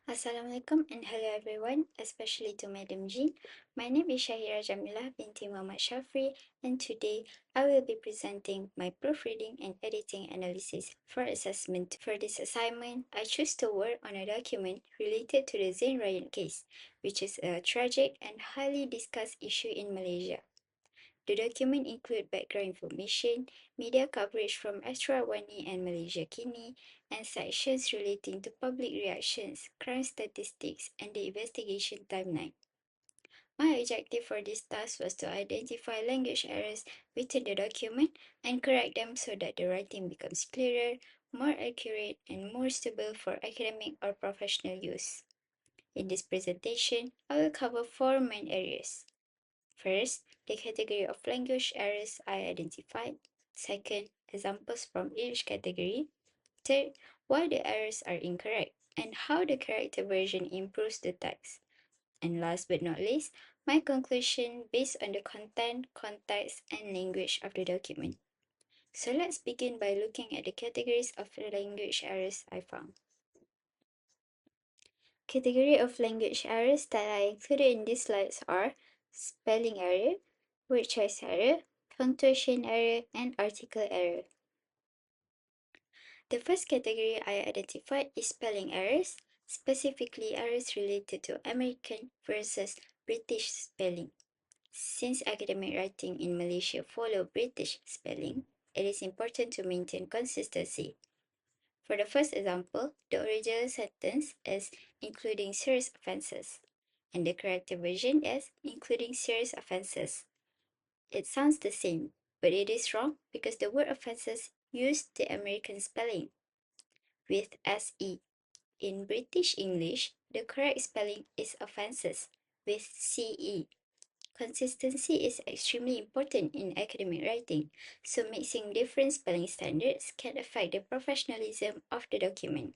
Assalamualaikum and hello everyone, especially to Madam Jean. My name is SHAHEERAH JAMILAH binti Muhammad SHAFREE, and today I will be presenting my proofreading and editing analysis for assessment. For this assignment, I choose to work on a document related to the Zain Ryan case, which is a tragic and highly discussed issue in Malaysia. The document includes background information, media coverage from Astro Awani and Malaysia Kini, and sections relating to public reactions, crime statistics, and the investigation timeline. My objective for this task was to identify language errors within the document and correct them so that the writing becomes clearer, more accurate, and more suitable for academic or professional use. In this presentation, I will cover 4 main areas. First, the category of language errors I identified. Second, examples from each category. Third, why the errors are incorrect and how the corrected version improves the text. And last but not least, my conclusion based on the content, context, and language of the document. So let's begin by looking at the categories of the language errors I found. Category of language errors that I included in these slides are spelling error, word choice error, punctuation error, and article error. The first category I identified is spelling errors, specifically errors related to American versus British spelling. Since academic writing in Malaysia follow British spelling, it is important to maintain consistency. For the first example, the original sentence is including serious offenses, and the corrected version is including serious offenses. It sounds the same, but it is wrong because the word offenses used the American spelling with SE. In British English, the correct spelling is offenses with CE. Consistency is extremely important in academic writing, so mixing different spelling standards can affect the professionalism of the document.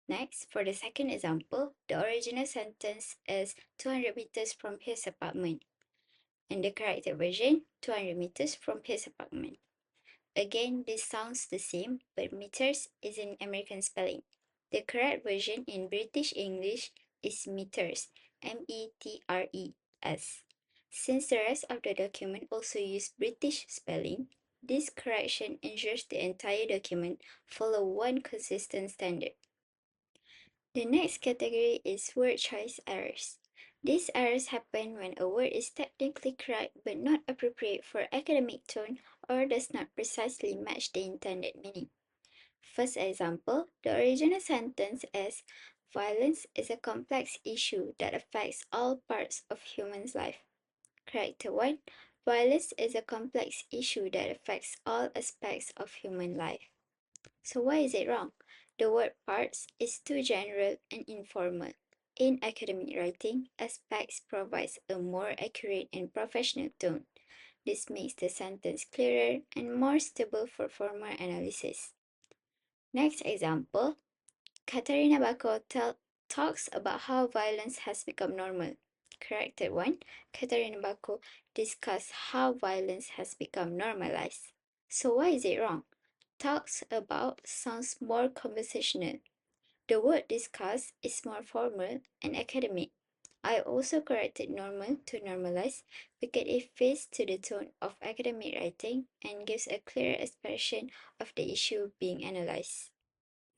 Next, for the second example, the original sentence is 200 meters from his apartment, and the corrected version, 200 meters from his apartment. Again, this sounds the same, but meters is in American spelling. The correct version in British English is meters, METRES. Since the rest of the document also use British spelling, this correction ensures the entire document follow one consistent standard. The next category is word choice errors. These errors happen when a word is technically correct but not appropriate for academic tone or does not precisely match the intended meaning. First example, the original sentence is, violence is a complex issue that affects all parts of human's life. Corrected one, violence is a complex issue that affects all aspects of human life. So why is it wrong? The word parts is too general and informal. In academic writing, aspects provides a more accurate and professional tone. This makes the sentence clearer and more stable for formal analysis. Next example, Katarina Bako talks about how violence has become normal. Corrected one, Katarina Bako discussed how violence has become normalized. So why is it wrong? Talks about sounds more conversational. The word discuss is more formal and academic. I also corrected normal to normalize because it fits to the tone of academic writing and gives a clear expression of the issue being analyzed.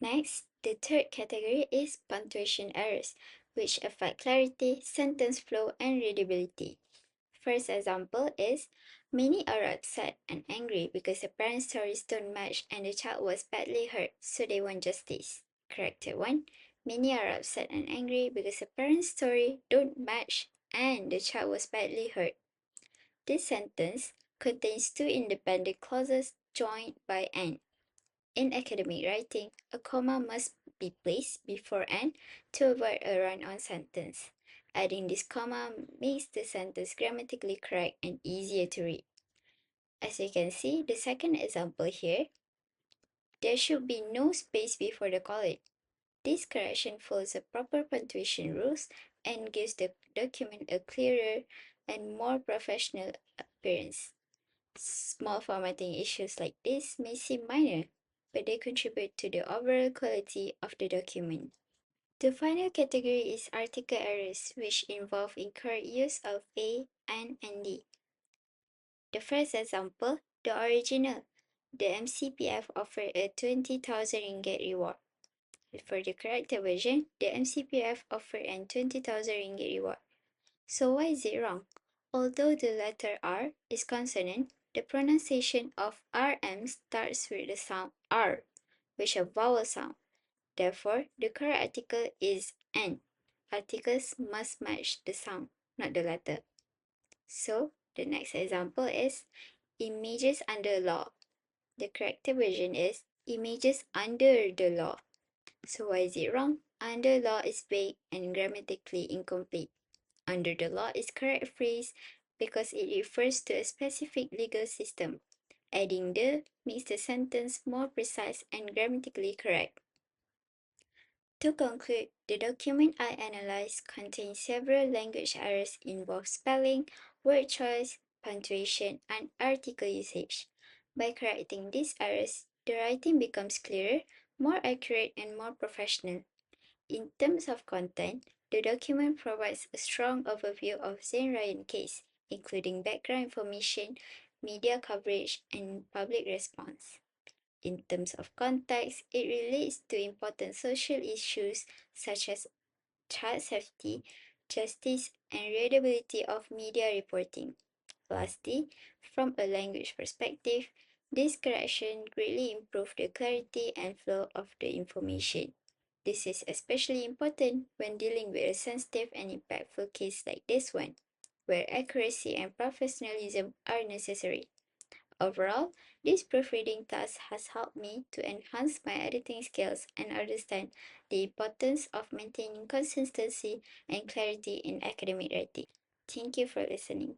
Next, the third category is punctuation errors, which affect clarity, sentence flow, and readability. First example is, many are upset and angry because the parents' stories don't match and the child was badly hurt, so they want justice. Corrected one, many are upset and angry because the parents' story don't match and the child was badly hurt. This sentence contains two independent clauses joined by and. In academic writing, a comma must be placed before and to avoid a run-on sentence. Adding this comma makes the sentence grammatically correct and easier to read. As you can see, the second example here, there should be no space before the colon. This correction follows the proper punctuation rules and gives the document a clearer and more professional appearance. Small formatting issues like this may seem minor, but they contribute to the overall quality of the document. The final category is article errors, which involve incorrect use of A, N, and D. The first example, the original. The MCPF offered a 20,000 ringgit reward. For the corrected version, the MCPF offered an 20,000 ringgit reward. So why is it wrong? Although the letter R is consonant, the pronunciation of RM starts with the sound R, which is a vowel sound. Therefore, the correct article is N. Articles must match the sound, not the letter. So, the next example is images under law. The correct version is images under the law. So why is it wrong? Under law is vague and grammatically incomplete. Under the law is correct phrase because it refers to a specific legal system. Adding the makes the sentence more precise and grammatically correct. To conclude, the document I analyzed contains several language errors involving spelling, word choice, punctuation, and article usage. By correcting these errors, the writing becomes clearer, more accurate, and more professional. In terms of content, the document provides a strong overview of Zain Ryan case, including background information, media coverage, and public response. In terms of context, it relates to important social issues such as child safety, justice, and readability of media reporting. Lastly, from a language perspective, this correction greatly improved the clarity and flow of the information. This is especially important when dealing with a sensitive and impactful case like this one, where accuracy and professionalism are necessary. Overall, this proofreading task has helped me to enhance my editing skills and understand the importance of maintaining consistency and clarity in academic writing. Thank you for listening.